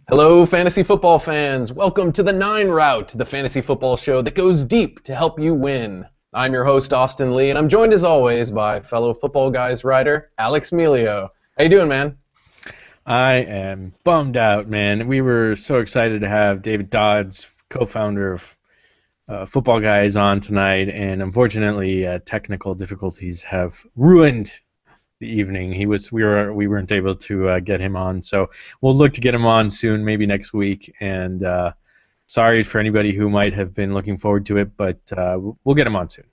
Hello, fantasy football fans. Welcome to the 9 Route, the fantasy football show that goes deep to help you win. I'm your host, Austin Lee, and I'm joined as always by fellow Football Guys writer, Alex Miglio. How you doing, man? I am bummed out, man. We were so excited to have David Dodds, co-founder of Football Guys, on tonight, and unfortunately, technical difficulties have ruined the evening. We weren't able to get him on, so we'll look to get him on soon, maybe next week. And sorry for anybody who might have been looking forward to it, but we'll get him on soon.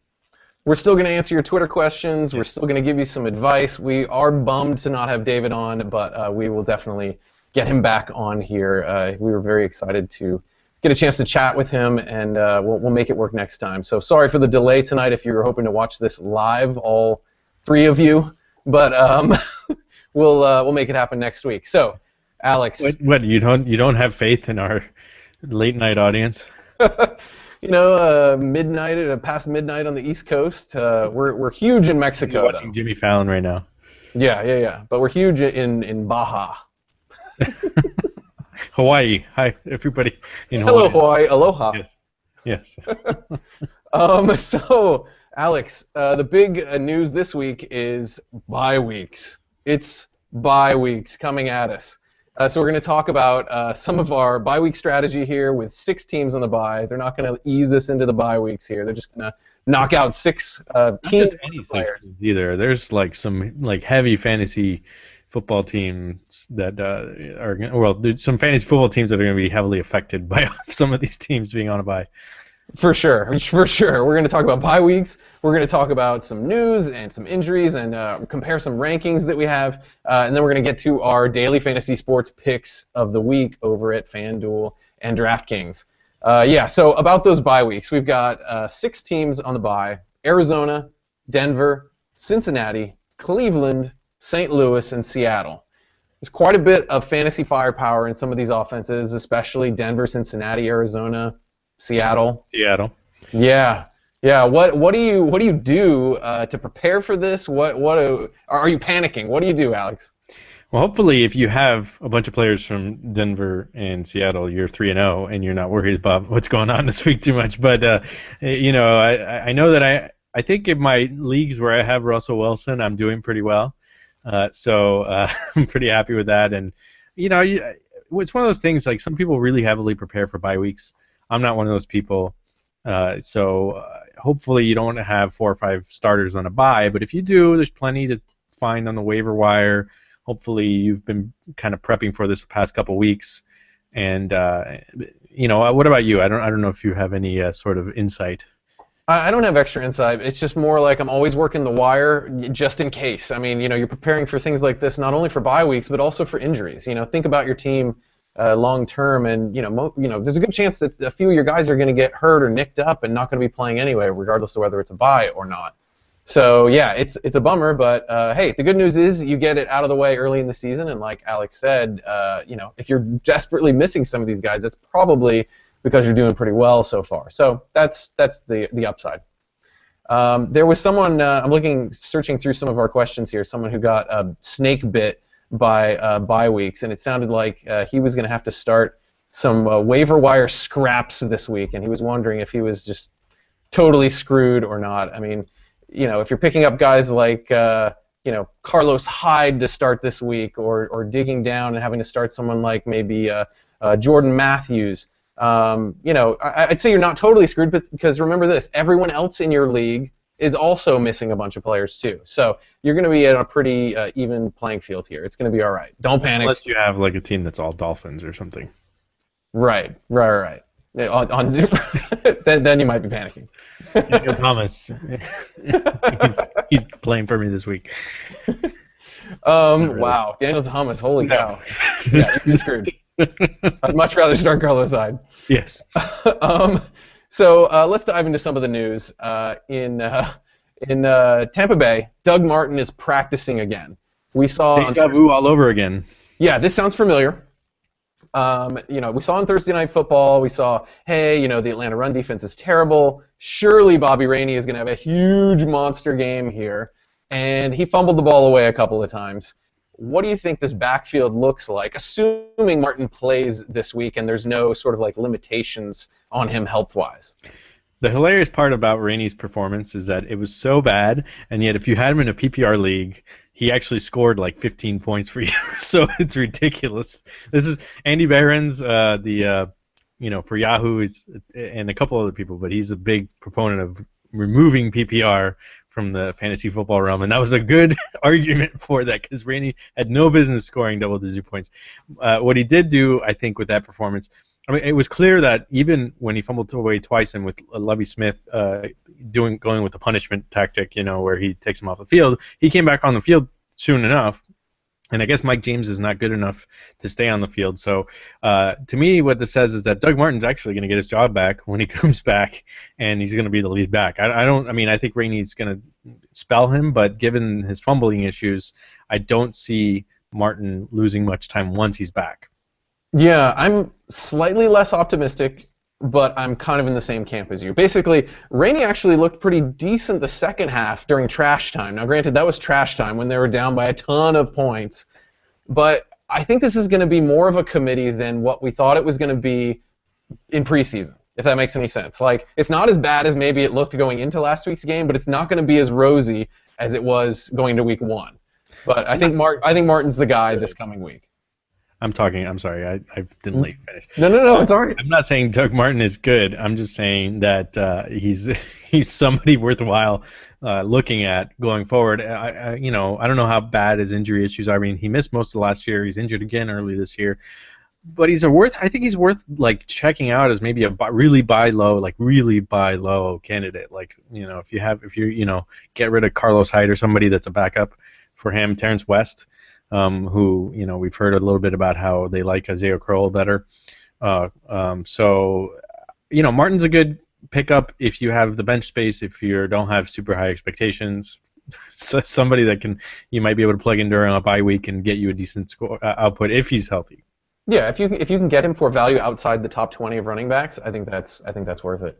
We're still going to answer your Twitter questions. We're still going to give you some advice. We are bummed to not have David on, but we will definitely get him back on here. We were very excited to get a chance to chat with him, and we'll make it work next time. So sorry for the delay tonight if you were hoping to watch this live, all three of you, but we'll make it happen next week. So, Alex. What you don't have faith in our late night audience? Midnight, past midnight on the East Coast. We're huge in Mexico. You're watching Jimmy Fallon right now. Yeah. But we're huge in Baja. Hawaii. Hi, everybody in Hello, Hawaii. Hawaii. Aloha. Yes. So, Alex, the big news this week is bye weeks. It's bye weeks coming at us. So we're going to talk about some of our bye week strategy here with 6 teams on the bye. They're not going to ease us into the bye weeks here. They're just going to knock out 6 teams. Not just any 6 teams either. There's some heavy fantasy football teams that there's some fantasy football teams that are going to be heavily affected by some of these teams being on a bye. For sure. We're going to talk about bye weeks. We're going to talk about some news and some injuries and compare some rankings that we have. And then we're going to get to our daily fantasy sports picks of the week over at FanDuel and DraftKings. So about those bye weeks, we've got 6 teams on the bye: Arizona, Denver, Cincinnati, Cleveland, St. Louis, and Seattle. There's quite a bit of fantasy firepower in some of these offenses, especially Denver, Cincinnati, Arizona, Seattle. Yeah. What do you do to prepare for this? What are you panicking? What do you do, Alex? Well, hopefully, if you have a bunch of players from Denver and Seattle, you're 3-0, and you're not worried about what's going on this week too much. But I know that I think in my leagues where I have Russell Wilson, I'm doing pretty well. So I'm pretty happy with that. And it's one of those things, like, some people really heavily prepare for bye weeks. I'm not one of those people. So hopefully you don't have 4 or 5 starters on a bye, but if you do, there's plenty to find on the waiver wire. Hopefully you've been kind of prepping for this the past couple weeks. And what about you? I don't know if you have any sort of insight. I don't have extra insight. It's just more like I'm always working the wire just in case. I mean, you're preparing for things like this not only for bye weeks but also for injuries. Think about your team long term, and there's a good chance that a few of your guys are going to get hurt or nicked up and not going to be playing anyway, regardless of whether it's a bye or not. So yeah, it's a bummer, but hey, the good news is you get it out of the way early in the season, and like Alex said, if you're desperately missing some of these guys, that's probably because you're doing pretty well so far. So that's the upside. There was someone searching through some of our questions here, someone who got snake bit by bye weeks, and it sounded like he was going to have to start some waiver wire scraps this week, and he was wondering if he was just totally screwed or not. I mean, if you're picking up guys like Carlos Hyde to start this week, or digging down and having to start someone like maybe Jordan Matthews, I'd say you're not totally screwed, but because remember this, everyone else in your league is also missing a bunch of players too. So you're going to be at a pretty even playing field here. It's going to be all right. Don't panic. Unless you have like a team that's all Dolphins or something. Right. Then you might be panicking. Daniel Thomas, he's playing for me this week. Wow, Daniel Thomas, holy cow. Yeah, you're screwed. I'd much rather start Carlos Hyde. Yes. So let's dive into some of the news. In Tampa Bay, Doug Martin is practicing again. We saw Deja vu all over again. Yeah, this sounds familiar. We saw on Thursday Night Football, we saw, hey, the Atlanta run defense is terrible. Surely Bobby Rainey is going to have a huge monster game here. And he fumbled the ball away a couple of times. what do you think this backfield looks like, assuming Martin plays this week and there's no sort of like limitations on him health-wise? The hilarious part about Rainey's performance is that it was so bad, and yet if you had him in a PPR league, he actually scored like 15 points for you. So it's ridiculous. This is Andy Behrens, for Yahoo, and a couple other people, but he's a big proponent of removing PPR from the fantasy football realm, and that was a good argument for that because Rainey had no business scoring double-digit points. What he did do, I think, with that performance, I mean, it was clear that even when he fumbled away twice and with Lovie Smith going with the punishment tactic, where he takes him off the field, he came back on the field soon enough. And I guess Mike James is not good enough to stay on the field. So to me, what this says is that Doug Martin's actually going to get his job back when he comes back, and he's going to be the lead back. I think Rainey's going to spell him, but given his fumbling issues, I don't see Martin losing much time once he's back. Yeah, I'm slightly less optimistic, but I'm kind of in the same camp as you. Basically, Rainey actually looked pretty decent the second half during trash time. Now, granted, that was trash time when they were down by a ton of points, but I think this is going to be more of a committee than what we thought it was going to be in preseason, if that makes any sense. Like, it's not as bad as maybe it looked going into last week's game, but it's not going to be as rosy as it was going to week 1. But I think Martin's the guy this coming week. I'm sorry, I didn't let you finish. No, it's all right. I'm not saying Doug Martin is good. I'm just saying that he's somebody worthwhile looking at going forward. I don't know how bad his injury issues are. I mean, he missed most of last year. He's injured again early this year. But I think he's worth like checking out as maybe a really buy low candidate. Like, if you get rid of Carlos Hyde or somebody that's a backup for him, Terrence West. Who we've heard a little bit about how they like Isaiah Crowell better. So Martin's a good pickup if you have the bench space, if you don't have super high expectations. So somebody that you might be able to plug in during a bye week and get you a decent score output if he's healthy. Yeah, if you can get him for value outside the top 20 of running backs, I think that's worth it.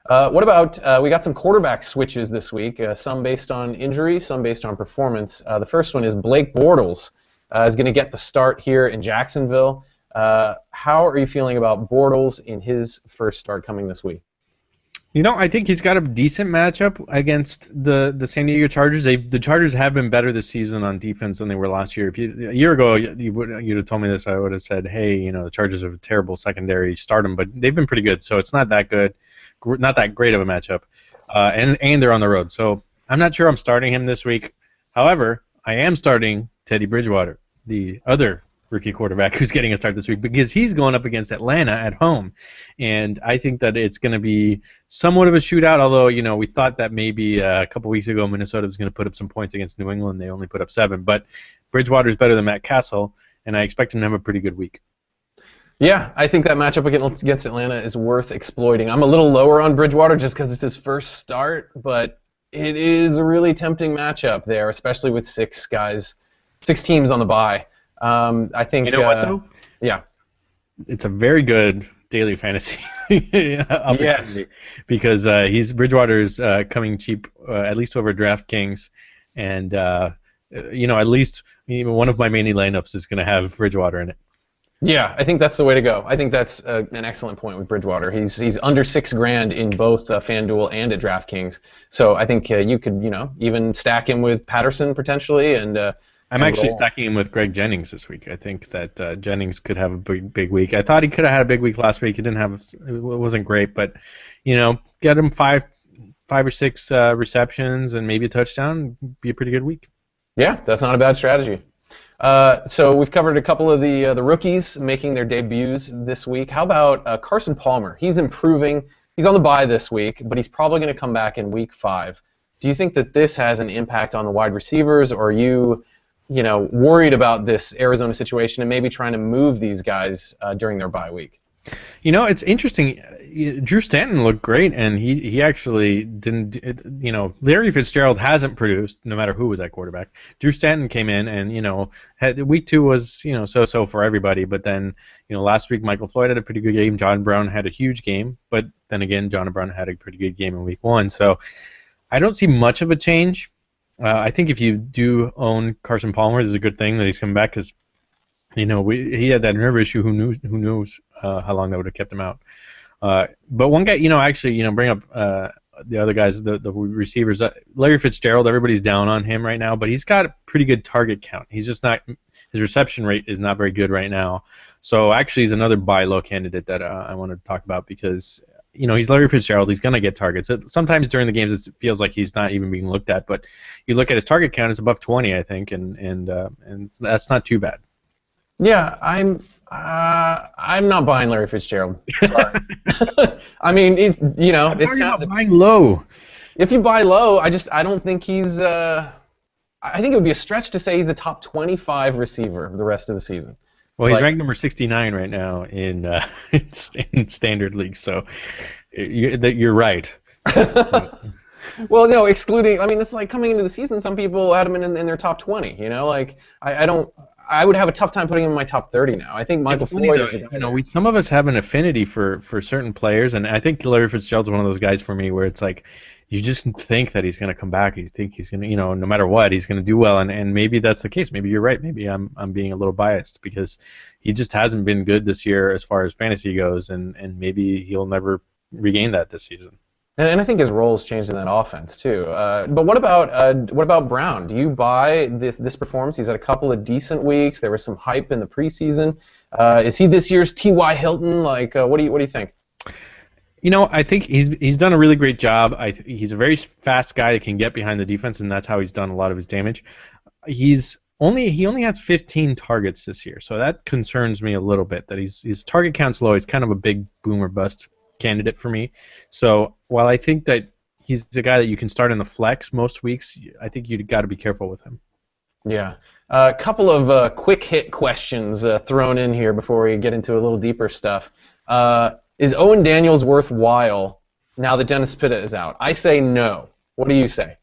What about we got some quarterback switches this week, some based on injury, some based on performance. The first one is Blake Bortles is going to get the start here in Jacksonville. How are you feeling about Bortles in his first start coming this week? I think he's got a decent matchup against the San Diego Chargers. The Chargers have been better this season on defense than they were last year. A year ago, you'd have told me this, I would have said, hey, the Chargers have a terrible secondary, start them, but they've been pretty good, so it's not that good. Not that great of a matchup, and they're on the road. So I'm not sure I'm starting him this week. However, I am starting Teddy Bridgewater, the other rookie quarterback who's getting a start this week, because he's going up against Atlanta at home. And I think that it's going to be somewhat of a shootout, although, we thought that maybe a couple weeks ago Minnesota was going to put up some points against New England. They only put up 7. But Bridgewater's better than Matt Castle, and I expect him to have a pretty good week. Yeah, I think that matchup against Atlanta is worth exploiting. I'm a little lower on Bridgewater just because it's his first start, but it is a really tempting matchup there, especially with 6 teams on the bye. I think. You know what, though? Yeah. It's a very good daily fantasy opportunity. Yes. Because Bridgewater's coming cheap, at least over DraftKings, and at least one of my mini lineups is going to have Bridgewater in it. Yeah, I think that's the way to go. I think that's an excellent point with Bridgewater. He's under $6,000 in both FanDuel and at DraftKings, so I think you could even stack him with Patterson potentially. And I'm actually stacking him with Greg Jennings this week. I think that Jennings could have a big week. I thought he could have had a big week last week. It wasn't great, but get him five or six receptions and maybe a touchdown. Be a pretty good week. Yeah, that's not a bad strategy. So we've covered a couple of the rookies making their debuts this week. How about Carson Palmer? He's improving. He's on the bye this week, but he's probably going to come back in week 5. Do you think that this has an impact on the wide receivers, or are you worried about this Arizona situation and maybe trying to move these guys during their bye week? It's interesting. Drew Stanton looked great, and he actually didn't. Larry Fitzgerald hasn't produced, no matter who was at quarterback. Drew Stanton came in, and week 2 was so for everybody. But then last week Michael Floyd had a pretty good game. John Brown had a huge game, but then again John Brown had a pretty good game in week 1. So I don't see much of a change. I think if you do own Carson Palmer, it's a good thing that he's coming back because he had that nerve issue. Who knows how long that would have kept him out. But one guy, actually, bring up the other guys, the receivers. Larry Fitzgerald, everybody's down on him right now, but he's got a pretty good target count. He's just not, his reception rate is not very good right now. So actually, he's another buy low candidate that I want to talk about because he's Larry Fitzgerald. He's gonna get targets. Sometimes during the games, it feels like he's not even being looked at, but you look at his target count; it's above 20, I think, and that's not too bad. Yeah, I'm not buying Larry Fitzgerald. Sorry. I mean, it's talking about buying low. If you buy low, I don't think he's. I think it would be a stretch to say he's a top 25 receiver the rest of the season. Well, he's ranked number 69 right now in standard league, so you're right. Well, no, excluding. I mean, it's like coming into the season, some people had him in their top 20. I don't. I would have a tough time putting him in my top 30 now. I think Michael Floyd is the guy. Some of us have an affinity for certain players, and I think Larry Fitzgerald's one of those guys for me where it's like you just think that he's going to come back. You think he's going to, no matter what, he's going to do well, and maybe that's the case. Maybe you're right. Maybe I'm being a little biased because he just hasn't been good this year as far as fantasy goes, and maybe he'll never regain that this season. And I think his role's changed in that offense too. But what about Brown? Do you buy this performance? He's had a couple of decent weeks. There was some hype in the preseason. Is he this year's T.Y. Hilton? What do you think? I think he's done a really great job. He's a very fast guy that can get behind the defense, and that's how he's done a lot of his damage. He only has 15 targets this year, so that concerns me a little bit. That his target count's low. He's kind of a big boom or bust candidate for me. So while I think that he's a guy that you can start in the flex most weeks, I think you've got to be careful with him. Yeah. A couple of quick hit questions thrown in here before we get into a little deeper stuff. Is Owen Daniels worthwhile now that Dennis Pitta is out? I say no. What do you say?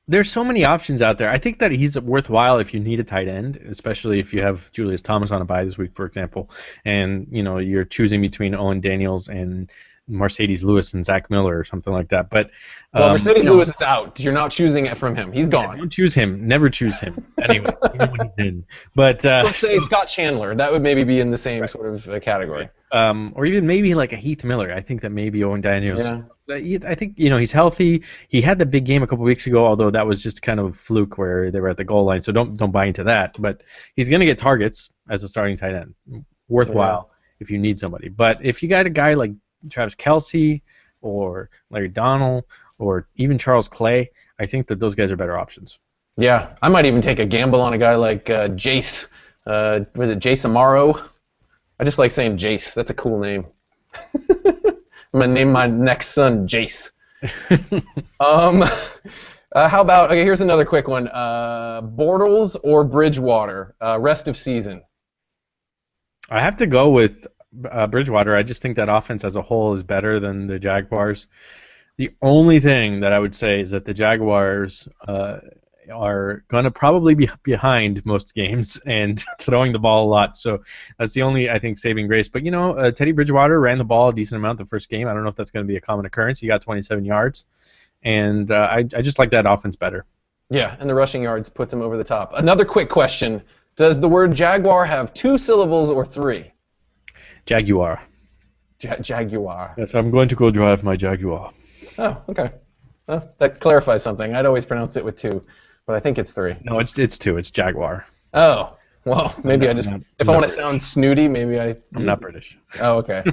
There's so many options out there. I think that he's worthwhile if you need a tight end, especially if you have Julius Thomas on a bye this week, for example, and you're choosing between Owen Daniels and Mercedes Lewis and Zach Miller or something like that. But Mercedes Lewis is out. You're not choosing it from him. He's gone. Don't choose him. Never choose him. Anyway, even when he's in. But let's say Scott Chandler. That would maybe be in the same sort of category. Or even maybe like a Heath Miller. I think that maybe Owen Daniels. Yeah. I think he's healthy. He had the big game a couple weeks ago, although that was just kind of a fluke where they were at the goal line. So don't buy into that. But he's going to get targets as a starting tight end. Worthwhile if you need somebody. But if you got a guy like Travis Kelce or Larry Donnell or even Charles Clay, I think that those guys are better options. Yeah, I might even take a gamble on a guy like Jace. Was it Jace Amaro? I just like saying Jace. That's a cool name. I'm going to name my next son Jace. How about, okay, here's another quick one. Bortles or Bridgewater, rest of season? I have to go with Bridgewater. I just think that offense as a whole is better than the Jaguars. The only thing that I would say is that the Jaguars are going to probably be behind most games and throwing the ball a lot. So that's the only, I think, saving grace. But, Teddy Bridgewater ran the ball a decent amount the first game. I don't know if that's going to be a common occurrence. He got 27 yards. And I just like that offense better. Yeah, and the rushing yards puts him over the top. Another quick question. Does the word Jaguar have 2 syllables or 3? Jaguar. Jaguar. Yes, I'm going to go drive my Jaguar. Oh, okay. Well, that clarifies something. I'd always pronounce it with 2, but I think it's 3. No, it's 2. It's Jaguar. Oh, well, maybe if I want to sound snooty, maybe I'm not British. Oh, okay.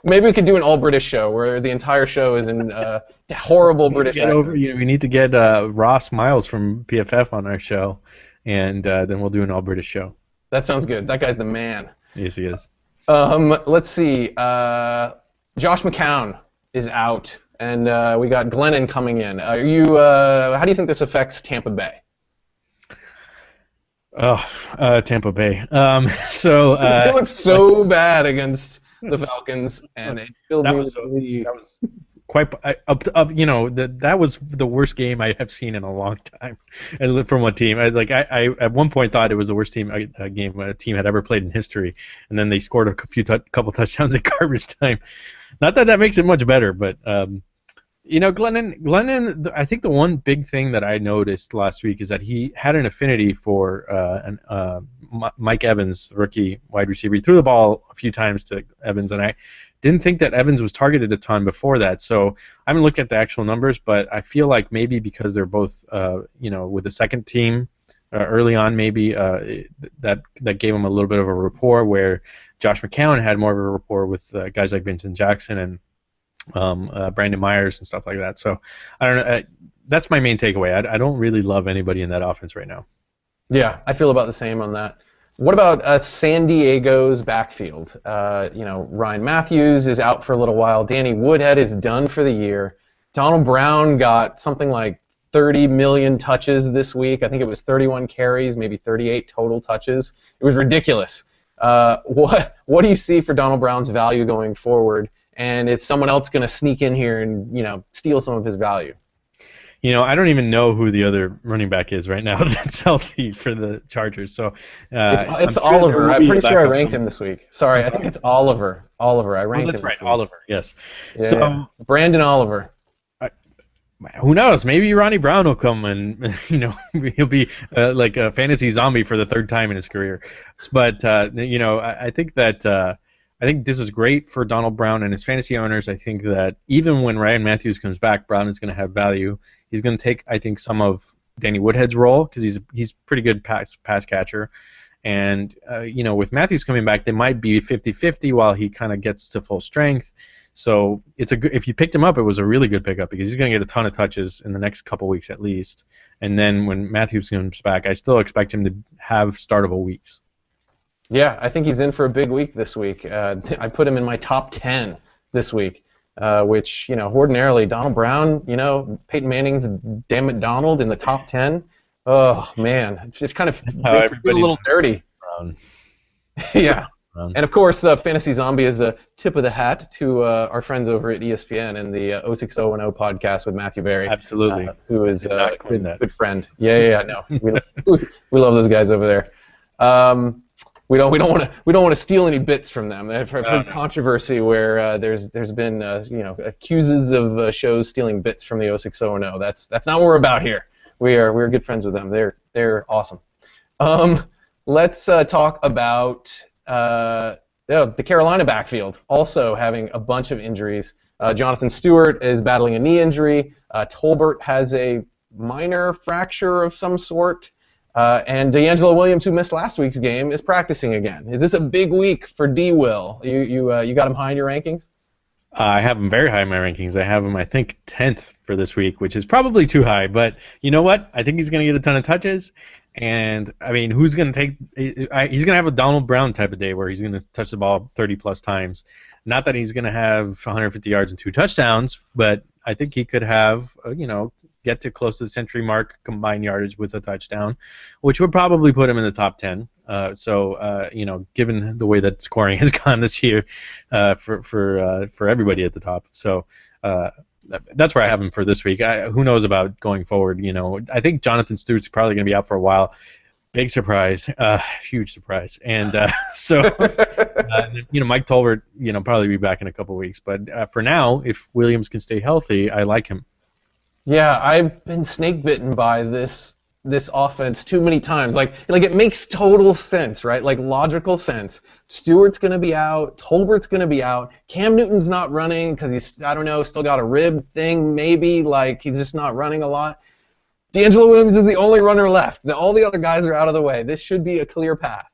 Maybe we could do an all-British show where the entire show is in horrible British accent. We need to get Ross Miles from PFF on our show, and then we'll do an all-British show. That sounds good. That guy's the man. Yes, he is. Let's see. Josh McCown is out, and we got Glennon coming in. How do you think this affects Tampa Bay? Tampa Bay. They looked so bad against the Falcons, and it filled me with relief. That was quite that was the worst game I have seen in a long time. From one team, I at one point thought it was the worst game a team had ever played in history, and then they scored a couple touchdowns at garbage time. Not that makes it much better, but Glennon. I think the one big thing that I noticed last week is that he had an affinity for Mike Evans, the rookie wide receiver. He threw the ball a few times to Evans, and I didn't think that Evans was targeted a ton before that. So I haven't looked at the actual numbers, but I feel like maybe because they're both, with the second team early on, maybe that gave him a little bit of a rapport where Josh McCown had more of a rapport with guys like Vincent Jackson and Brandon Myers and stuff like that. So I don't know. That's my main takeaway. I don't really love anybody in that offense right now. Yeah, I feel about the same on that. What about San Diego's backfield? Ryan Matthews is out for a little while. Danny Woodhead is done for the year. Donald Brown got something like 30 million touches this week. I think it was 31 carries, maybe 38 total touches. It was ridiculous. What do you see for Donald Brown's value going forward? And is someone else going to sneak in here and steal some of his value? I don't even know who the other running back is right now that's healthy for the Chargers. So it's Oliver. I'm pretty sure I ranked him this week. Sorry, I think it's Oliver. Oliver, I ranked him. That's right, Oliver. Yes. Yeah, so Brandon Oliver. Who knows? Maybe Ronnie Brown will come and he'll be like a fantasy zombie for the third time in his career. But I think that. I think this is great for Donald Brown and his fantasy owners. I think that even when Ryan Matthews comes back, Brown is going to have value. He's going to take, I think, some of Danny Woodhead's role because he's pretty good pass catcher. And, with Matthews coming back, they might be 50-50 while he kind of gets to full strength. So if you picked him up, it was a really good pickup because he's going to get a ton of touches in the next couple weeks at least. And then when Matthews comes back, I still expect him to have startable weeks. Yeah, I think he's in for a big week this week. I put him in my top 10 this week, which, ordinarily Donald Brown, Peyton Manning's Damn It Donald in the top 10. Oh, man. It kind of makes me feel a little dirty. Yeah. And, of course, Fantasy Zombie is a tip of the hat to our friends over at ESPN and the 06010 podcast with Matthew Berry. Absolutely. Who is a good friend. Yeah, no. We love those guys over there. We don't want to steal any bits from them. I've heard controversy where there's been accuses of shows stealing bits from the 06010. That's not what we're about here. We're good friends with them. They're awesome. Let's talk about the Carolina backfield also having a bunch of injuries. Jonathan Stewart is battling a knee injury. Tolbert has a minor fracture of some sort. And DeAngelo Williams, who missed last week's game, is practicing again. Is this a big week for D-Will? You got him high in your rankings? I have him very high in my rankings. I have him, I think, 10th for this week, which is probably too high. But you know what? I think he's going to get a ton of touches. And, I mean, who's going to take – he's going to have a Donald Brown type of day where he's going to touch the ball 30-plus times. Not that he's going to have 150 yards and 2 touchdowns, but I think he could have, get to close to the century mark combined yardage with a touchdown, which would probably put him in the top 10. Given the way that scoring has gone this year for everybody at the top. So that's where I have him for this week. Who knows about going forward? I think Jonathan Stewart's probably going to be out for a while. Big surprise, huge surprise. And Mike Tolbert, probably be back in a couple weeks. But for now, if Williams can stay healthy, I like him. Yeah, I've been snake bitten by this offense too many times. Like it makes total sense, right? Like logical sense. Stewart's going to be out. Tolbert's going to be out. Cam Newton's not running because he's, still got a rib thing maybe. Like he's just not running a lot. DeAngelo Williams is the only runner left. All the other guys are out of the way. This should be a clear path.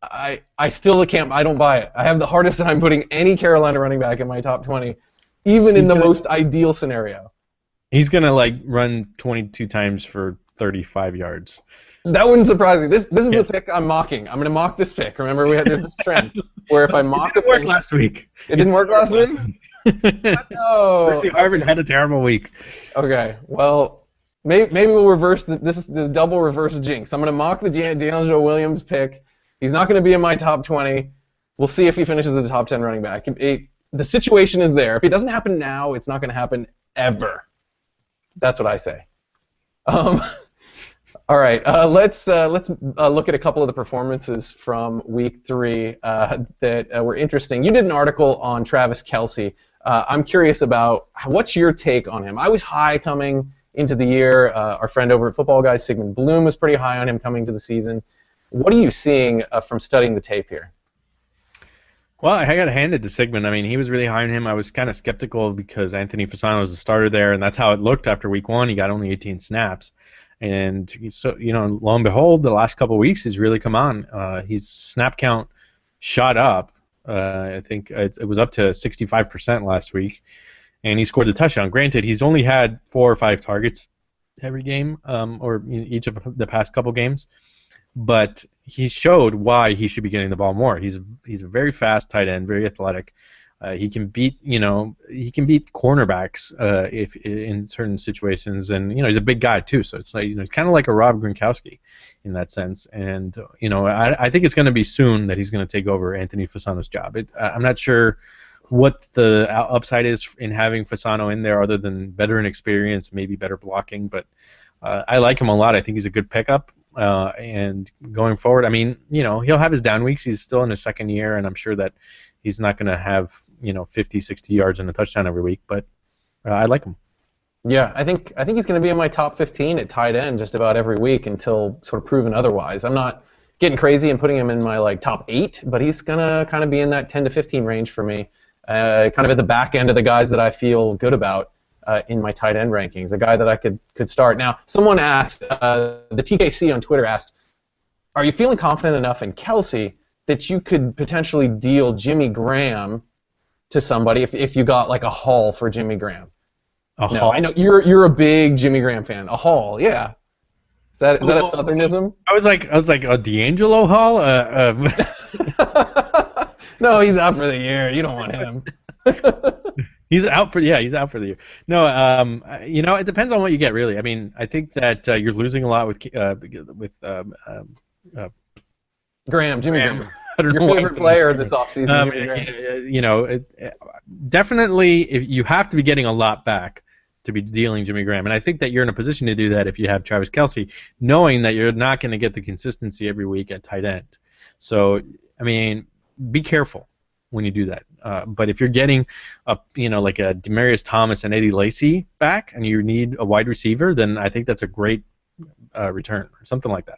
I still can't. I don't buy it. I have the hardest time putting any Carolina running back in my top 20, even in the most ideal scenario. He's going to run 22 times for 35 yards. That wouldn't surprise me. This is the pick I'm mocking. I'm going to mock this pick. Remember, there's this trend where if I mock it didn't work last week. It didn't work last week? No. Percy Harvin had a terrible week. Okay. Well, maybe we'll reverse this is the double reverse jinx. I'm going to mock the DeAngelo Williams pick. He's not going to be in my top 20. We'll see if he finishes as a top 10 running back. The situation is there. If it doesn't happen now, it's not going to happen ever. That's what I say. All right, let's look at a couple of the performances from Week 3 that were interesting. You did an article on Travis Kelce I'm curious about what's your take on him. I was high coming into the year. Our friend over at Football Guys, Sigmund Bloom, was pretty high on him coming to the season. What are you seeing from studying the tape here? Well, I got to hand it to Sigmund. I mean, he was really high on him. I was kind of skeptical because Anthony Fasano was the starter there, and that's how it looked after week 1. He got only 18 snaps. And so, lo and behold, the last couple of weeks he's really come on. His snap count shot up. I think it was up to 65% last week, and he scored the touchdown. Granted, he's only had 4 or 5 targets every game, or each of the past couple games, but he showed why he should be getting the ball more. He's a very fast tight end, very athletic. He can beat cornerbacks if in certain situations, and he's a big guy too. So it's like kind of like a Rob Gronkowski in that sense. And I think it's going to be soon that he's going to take over Anthony Fasano's job. I'm not sure what the upside is in having Fasano in there, other than veteran experience, maybe better blocking. But I like him a lot. I think he's a good pickup. And going forward, I mean, he'll have his down weeks. He's still in his second year, and I'm sure that he's not going to have 50, 60 yards and a touchdown every week. But I like him. Yeah, I think he's going to be in my top 15 at tight end just about every week until sort of proven otherwise. I'm not getting crazy and putting him in my top 8, but he's going to kind of be in that 10 to 15 range for me, kind of at the back end of the guys that I feel good about in my tight end rankings, a guy that I could start. Now, someone asked, the TKC on Twitter asked, are you feeling confident enough in Kelsey that you could potentially deal Jimmy Graham to somebody if you got a haul for Jimmy Graham? Haul? I know you're a big Jimmy Graham fan. A haul, yeah. Is that a Southernism? I was like a D'Angelo haul. No, he's out for the year. You don't want him. He's out for the year. No, it depends on what you get, really. I mean, I think that you're losing a lot with Jimmy Graham. I don't Your know favorite player this offseason, Jimmy Graham. Definitely, if you have to be getting a lot back to be dealing Jimmy Graham, and I think that you're in a position to do that if you have Travis Kelce, knowing that you're not going to get the consistency every week at tight end. So, I mean, be careful when you do that. But if you're getting like a Demaryius Thomas and Eddie Lacy back, and you need a wide receiver, then I think that's a great return or something like that.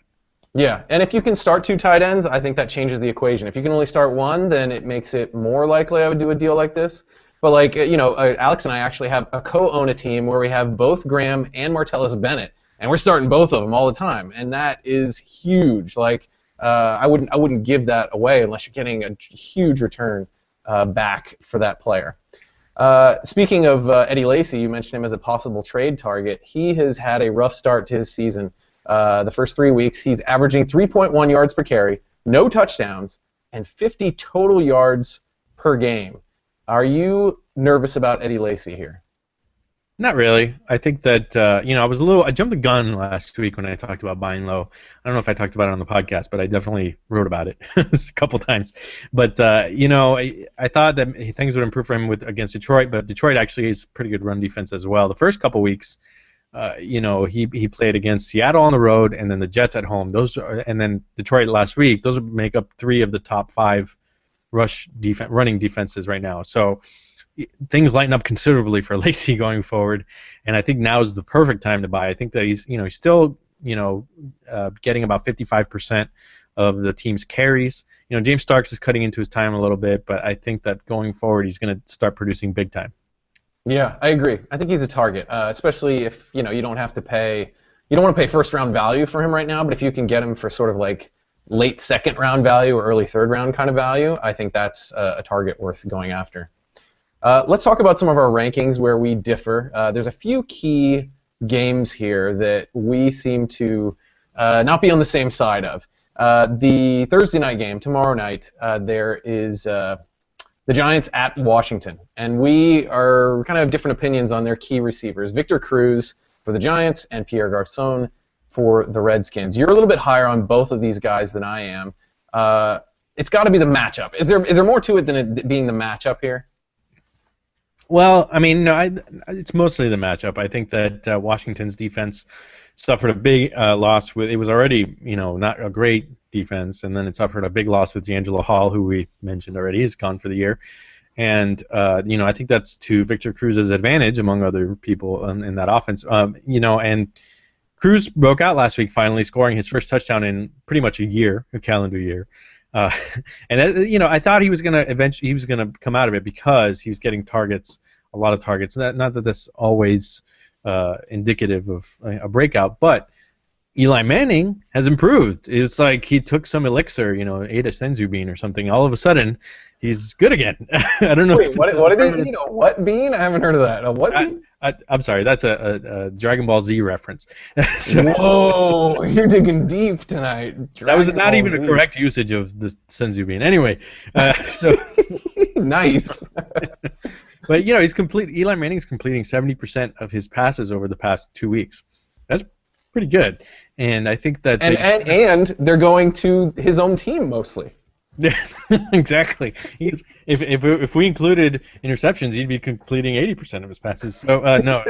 Yeah, and if you can start 2 tight ends, I think that changes the equation. If you can only start 1, then it makes it more likely I would do a deal like this. But Alex and I actually have a co-own a team where we have both Graham and Martellus Bennett, and we're starting both of them all the time, and that is huge. I wouldn't give that away unless you're getting a huge return back for that player. Speaking of Eddie Lacy, you mentioned him as a possible trade target. He has had a rough start to his season. The first 3 weeks, he's averaging 3.1 yards per carry, no touchdowns, and 50 total yards per game. Are you nervous about Eddie Lacy here? Not really. I think that I jumped the gun last week when I talked about buying low. I don't know if I talked about it on the podcast, but I definitely wrote about it a couple times. But I thought that things would improve for him against Detroit, but Detroit actually is a pretty good run defense as well. The first couple weeks, he played against Seattle on the road and then the Jets at home. And then Detroit last week. Those would make up 3 of the top 5 running defenses right now. So things lighten up considerably for Lacy going forward, and I think now is the perfect time to buy. I think that he's still getting about 55% of the team's carries. James Starks is cutting into his time a little bit, but I think that going forward he's going to start producing big time. Yeah, I agree. I think he's a target, especially if you don't have to pay. You don't want to pay first round value for him right now, but if you can get him for sort of late second round value or early third round kind of value, I think that's a target worth going after. Let's talk about some of our rankings where we differ. There's a few key games here that we seem to not be on the same side of. The Thursday night game, tomorrow night, there is the Giants at Washington. And we are kind of have different opinions on their key receivers. Victor Cruz for the Giants and Pierre Garçon for the Redskins. You're a little bit higher on both of these guys than I am. It's got to be the matchup. Is there more to it than it being the matchup here? Well, I mean, no, it's mostly the matchup. I think that Washington's defense suffered a big loss. It was already, not a great defense, and then it suffered a big loss with D'Angelo Hall, who we mentioned already is gone for the year. And I think that's to Victor Cruz's advantage, among other people in that offense. And Cruz broke out last week, finally scoring his first touchdown in pretty much a calendar year. Uh, and I thought he was gonna come out of it because he was getting a lot of targets. Not that that's always indicative of a breakout, but Eli Manning has improved. It's like he took some elixir, ate a senzu bean or something. All of a sudden, he's good again. I don't know. Wait, what did he eat? A what bean? I haven't heard of that. A what bean? I'm sorry, that's a Dragon Ball Z reference. Whoa, you're digging deep tonight. That was not even a correct usage of the senzu bean. Anyway, so nice. But Eli Manning's completing 70% of his passes over the past 2 weeks. That's pretty good, and I think that and they're going to his own team mostly. Yeah, exactly. If we included interceptions, he'd be completing 80% of his passes. So no,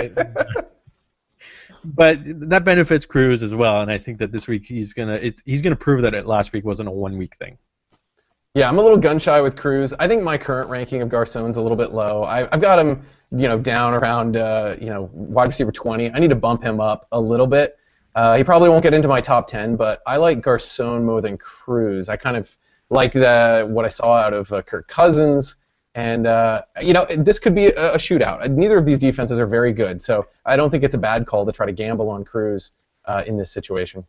but that benefits Cruz as well, and I think that this week he's gonna prove that last week wasn't a 1 week thing. Yeah, I'm a little gun shy with Cruz. I think my current ranking of Garcon's a little bit low. I've got him, down around wide receiver 20. I need to bump him up a little bit. He probably won't get into my top 10, but I like Garcon more than Cruz. I kind of like what I saw out of Kirk Cousins, and this could be a shootout. Neither of these defenses are very good, so I don't think it's a bad call to try to gamble on Cruz in this situation.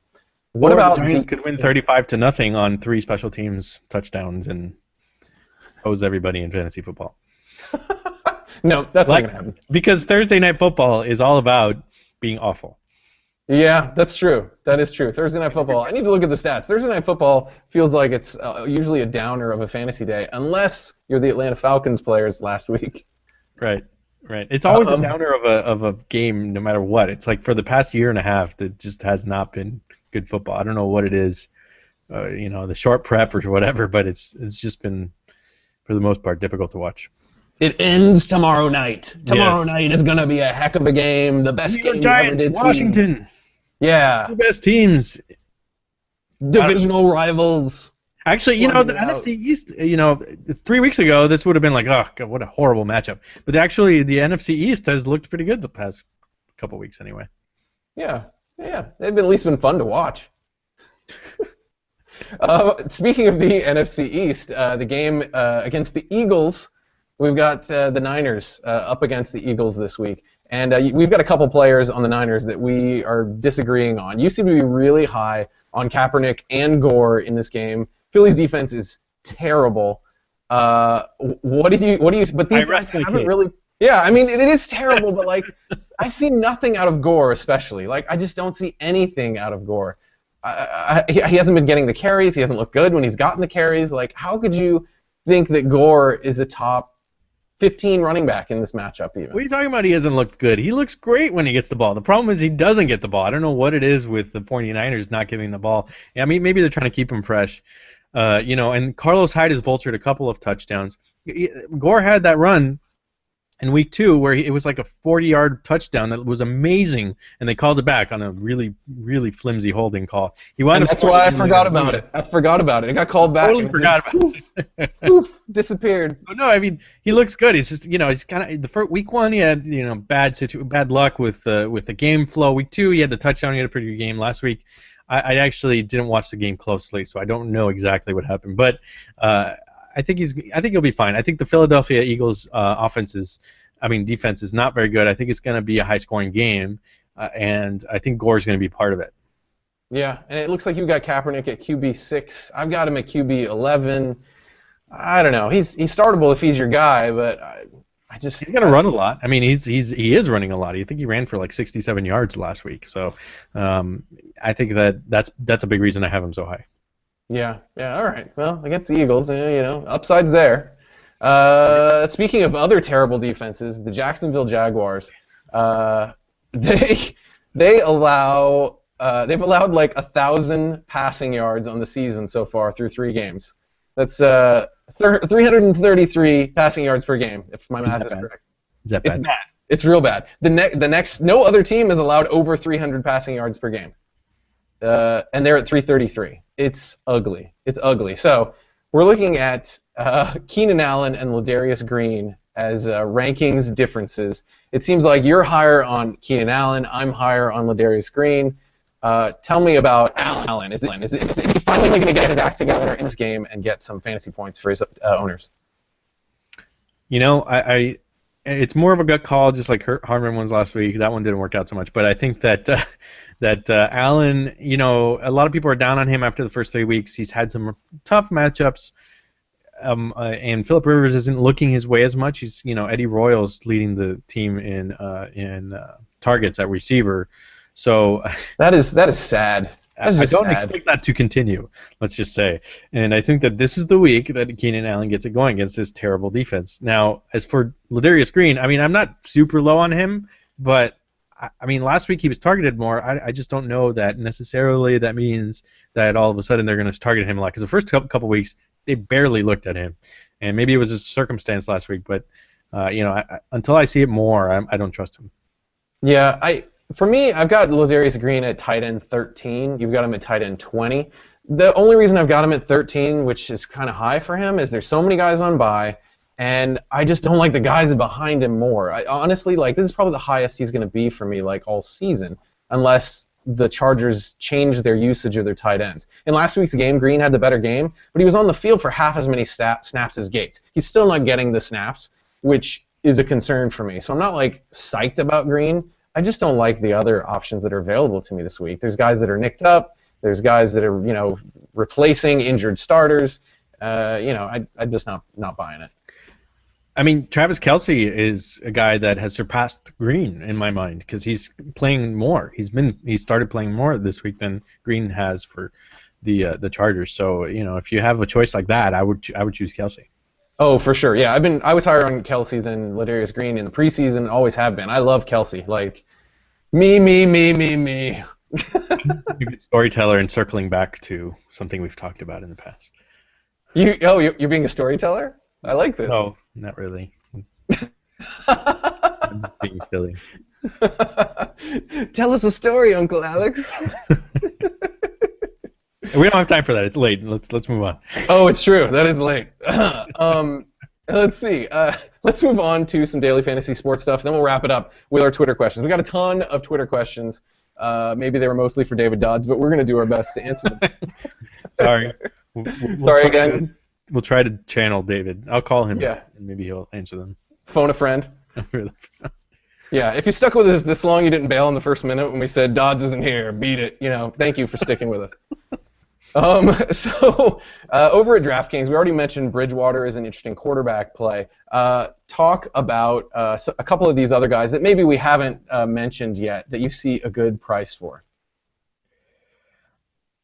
What about the Giants could win 35-0 on 3 special teams touchdowns and hose everybody in fantasy football? No, that's not going to happen. Because Thursday Night Football is all about being awful. Yeah, that's true. That is true. Thursday Night Football. I need to look at the stats. Thursday Night Football feels like it's usually a downer of a fantasy day, unless you're the Atlanta Falcons players last week. Right. It's always a downer of a game, no matter what. It's like for the past year and a half, that just has not been good football. I don't know what it is, the short prep or whatever, but it's just been, for the most part, difficult to watch. It ends tomorrow night. Tomorrow night is going to be a heck of a game. The best game Giants, ever did Washington. See. Yeah. The best teams. Divisional rivals. Actually, the NFC East, 3 weeks ago, this would have been like, oh, God, what a horrible matchup. But actually, the NFC East has looked pretty good the past couple weeks anyway. Yeah. They've at least been fun to watch. Speaking of the NFC East, the game against the Eagles, we've got the Niners up against the Eagles this week. And we've got a couple players on the Niners that we are disagreeing on. You seem to be really high on Kaepernick and Gore in this game. Philly's defense is terrible. What do you? But these guys haven't really. Yeah, I mean, it is terrible, but like, I've seen nothing out of Gore, especially. Like, I just don't see anything out of Gore. He hasn't been getting the carries. He hasn't looked good when he's gotten the carries. Like, how could you think that Gore is a top 15 running back in this matchup even? What are you talking about? He hasn't looked good. He looks great when he gets the ball. The problem is he doesn't get the ball. I don't know what it is with the 49ers not giving the ball. I mean, maybe they're trying to keep him fresh. And Carlos Hyde has vultured a couple of touchdowns. Gore had that run in week 2 where it was like a 40-yard touchdown that was amazing, and they called it back on a really, really flimsy holding call. That's why I forgot about it. It got called back. Totally forgot about it. Poof, disappeared. No, I mean, he looks good. He's just, he's kind of the first week 1 he had bad luck with the game flow. Week 2 he had the touchdown. He had a pretty good game last week. I actually didn't watch the game closely, so I don't know exactly what happened, but I think he'll be fine. I think the Philadelphia Eagles defense is not very good. I think it's going to be a high-scoring game, and I think Gore's going to be part of it. Yeah, and it looks like you got Kaepernick at QB6. I've got him at QB11. I don't know. He's startable if he's your guy, but he's going to run a lot. I mean, he is running a lot. I think he ran for like 67 yards last week. So I think that's a big reason I have him so high. Yeah. All right. Well, against the Eagles, upside's there. Speaking of other terrible defenses, the Jacksonville Jaguars, they've allowed like 1,000 passing yards on the season so far through 3 games. That's 333 passing yards per game, if my math is correct. Is that bad? It's bad. It's real bad. The next, no other team has allowed over 300 passing yards per game, and they're at 333. It's ugly. So We're looking at Keenan Allen and Ladarius Green as rankings differences. It seems like you're higher on Keenan Allen. I'm higher on Ladarius Green. Tell me about Allen. Is he finally going to get his act together in this game and get some fantasy points for his owners? You know, it's more of a gut call, just like Harmon was last week. That one didn't work out so much, but I think that Allen, you know, a lot of people are down on him after the first 3 weeks. He's had some tough matchups, and Phillip Rivers isn't looking his way as much. He's, you know, Eddie Royal's leading the team in targets at receiver. So that is sad. I don't expect that to continue, let's just say. And I think that this is the week that Keenan Allen gets it going against this terrible defense. Now, as for Ladarius Green, I mean, I'm not super low on him, but, I mean, last week he was targeted more. I just don't know that necessarily that means that all of a sudden they're going to target him a lot. Because the first couple weeks, they barely looked at him. And maybe it was a circumstance last week, but, you know, until I see it more, I don't trust him. Yeah, For me, I've got Ladarius Green at tight end 13. You've got him at tight end 20. The only reason I've got him at 13, which is kind of high for him, is there's so many guys on bye, and I just don't like the guys behind him more. Honestly, like, this is probably the highest he's going to be for me, like, all season, unless the Chargers change their usage of their tight ends. In last week's game, Green had the better game, but he was on the field for half as many snaps as Gates. He's still not getting the snaps, which is a concern for me. So I'm not, like, psyched about Green. I just don't like the other options that are available to me this week. There's guys that are nicked up. There's guys that are, you know, replacing injured starters. You know, I'm just not buying it. I mean, Travis Kelce is a guy that has surpassed Green in my mind because he's playing more. He started playing more this week than Green has for the Chargers. So, you know, if you have a choice like that, I would choose Kelce. Oh, for sure. Yeah, I was higher on Kelce than Ladarius Green in the preseason. Always have been. I love Kelce. Like, me. A good storyteller, and circling back to something we've talked about in the past. You're being a storyteller? I like this. No, not really. I'm just being silly. Tell us a story, Uncle Alex. We don't have time for that. It's late. Let's move on. Oh, it's true. That is late. Let's see. Let's move on to some daily fantasy sports stuff. Then we'll wrap it up with our Twitter questions. We got a ton of Twitter questions. Maybe they were mostly for David Dodds, but we're going to do our best to answer them. Sorry. Sorry again. We'll try to channel David. I'll call him. Yeah. And maybe he'll answer them. Phone a friend. Yeah, if you stuck with us this long, you didn't bail in the first minute when we said Dodds isn't here, beat it. You know, thank you for sticking with us. So over at DraftKings, we already mentioned Bridgewater is an interesting quarterback play. Talk about a couple of these other guys that maybe we haven't mentioned yet that you see a good price for.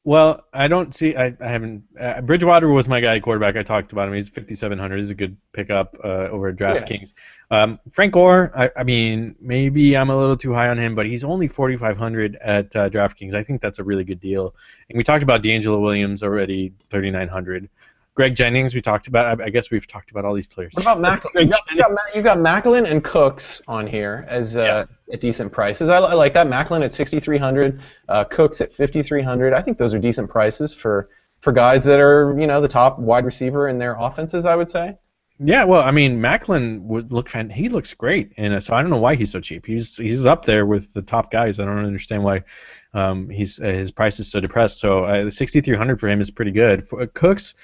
Well, I don't see. I haven't. Bridgewater was my guy quarterback. I talked about him. He's 5,700. He's a good pickup over at DraftKings. Yeah. Frank Gore. I mean, maybe I'm a little too high on him, but he's only 4,500 at DraftKings. I think that's a really good deal. And we talked about D'Angelo Williams already, 3,900. Greg Jennings, we talked about. I guess we've talked about all these players. What about Macklin? You've got Macklin and Cooks on here as at decent prices. I like that. Macklin at 6,300, Cooks at 5,300. I think those are decent prices for guys that are, you know, the top wide receiver in their offenses, I would say. Yeah, well, I mean, Macklin he looks great, and so I don't know why he's so cheap. He's up there with the top guys. I don't understand why his price is so depressed. So 6,300 for him is pretty good. For Cooks,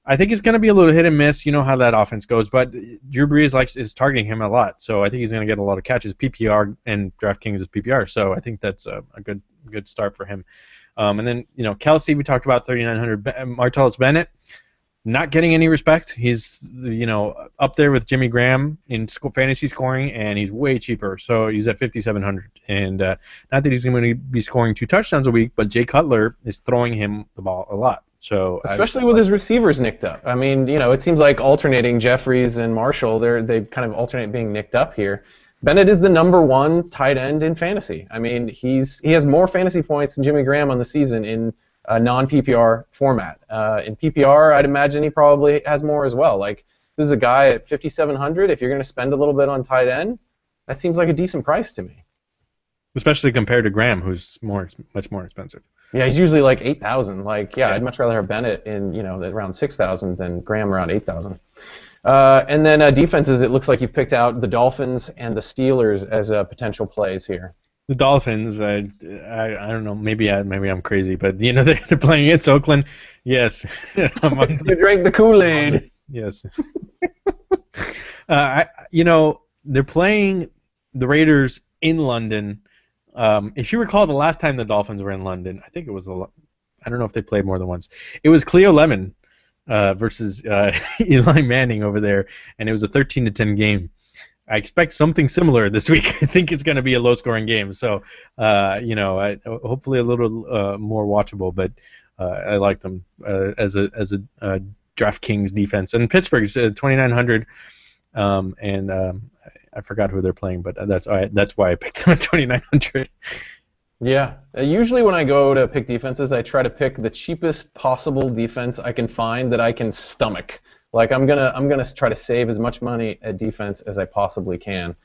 I think he's going to be a little hit and miss. You know how that offense goes, but Drew Brees is targeting him a lot, so I think he's going to get a lot of catches. PPR and DraftKings is PPR, so I think that's a good start for him. And then, you know, Kelce, we talked about 3,900. Martellus Bennett, not getting any respect. He's, you know, up there with Jimmy Graham in fantasy scoring, and he's way cheaper. So he's at 5,700. And not that he's going to be scoring 2 touchdowns a week, but Jay Cutler is throwing him the ball a lot. So especially with his receivers nicked up. I mean, you know, it seems like alternating Jeffries and Marshall. They kind of alternate being nicked up here. Bennett is the #1 tight end in fantasy. I mean, he has more fantasy points than Jimmy Graham on the season in a non-PPR format. In PPR, I'd imagine he probably has more as well. Like, this is a guy at 5,700. If you're going to spend a little bit on tight end, that seems like a decent price to me. Especially compared to Graham, who's much more expensive. Yeah, he's usually like 8,000. Like, yeah, Yeah. I'd much rather have Bennett in, around 6,000 than Graham around 8,000. And then defenses, it looks like you've picked out the Dolphins and the Steelers as potential plays here. The Dolphins, I don't know, maybe I'm crazy, but they're playing against Oakland. Yes, You drank the Kool-Aid. Yes. They're playing the Raiders in London. If you recall, the last time the Dolphins were in London, I think it was I don't know if they played more than once. It was Cleo Lemon versus Eli Manning over there, and it was a 13-10 game. I expect something similar this week. I think it's going to be a low-scoring game, so hopefully a little more watchable. But I like them as a DraftKings defense. And Pittsburgh's 2,900, and I forgot who they're playing, but that's why I picked them at 2,900. Yeah. Usually when I go to pick defenses, I try to pick the cheapest possible defense I can find that I can stomach. Like I'm gonna try to save as much money at defense as I possibly can.